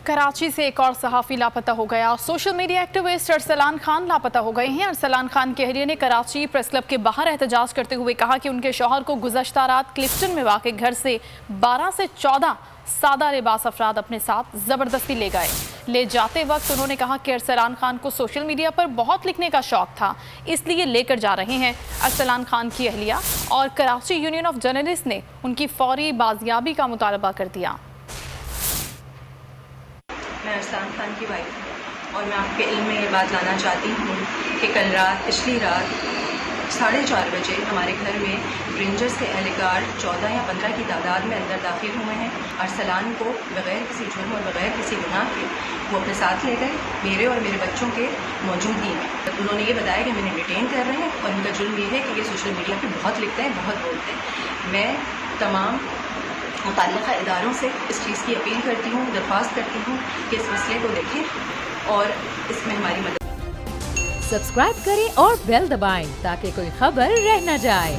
कराची से एक और सहाफ़ी लापता हो गया। Social media activist Arsalan Khan लापता हो गए हैं। अरसलान खान के अहलिया ने कराची प्रेस क्लब के बाहर एहतजाज करते हुए कहा कि उनके शौहर को गुज़श्ता रात क्लिफ्टन में वाक़ घर से 12 से 14 सादा लिबास अफराद अपने साथ ज़बरदस्ती ले गए। ले जाते वक्त उन्होंने कहा कि अरसलान खान को सोशल मीडिया पर बहुत लिखने का शौक़ था, इसलिए लेकर जा रहे हैं। अरसलान खान की अहलिया और कराची यूनियन ऑफ जर्नलिस्ट ने उनकी फौरी बाजियाबी का मुतालबा कर दिया। मैं अरसलान खान की वाइफ हूँ और मैं आपके इल्म में ये बात लाना चाहती हूँ कि कल रात पिछली रात 4:30 बजे हमारे घर में रेंजर्स के एहलकार 14 या 15 की तादाद में अंदर दाखिल हुए हैं। अरसलान को बग़ैर किसी जुर्म और बग़ैर किसी गुनाह के वो अपने साथ ले गए, मेरे और मेरे बच्चों के मौजूदगी में। उन्होंने ये बताया कि मैंने डिटेन कर रहे हैं और इनका जुर्म ये है कि ये सोशल मीडिया पर बहुत लिखते हैं, बहुत बोलते हैं। मैं तमाम मुताल्लिक़ा इदारों से इस चीज़ की अपील करती हूँ, दरख्वास्त करती हूँ कि इस मसले को देखें और इसमें हमारी मदद। सब्सक्राइब करें और बेल दबाएं ताकि कोई खबर रह न जाए।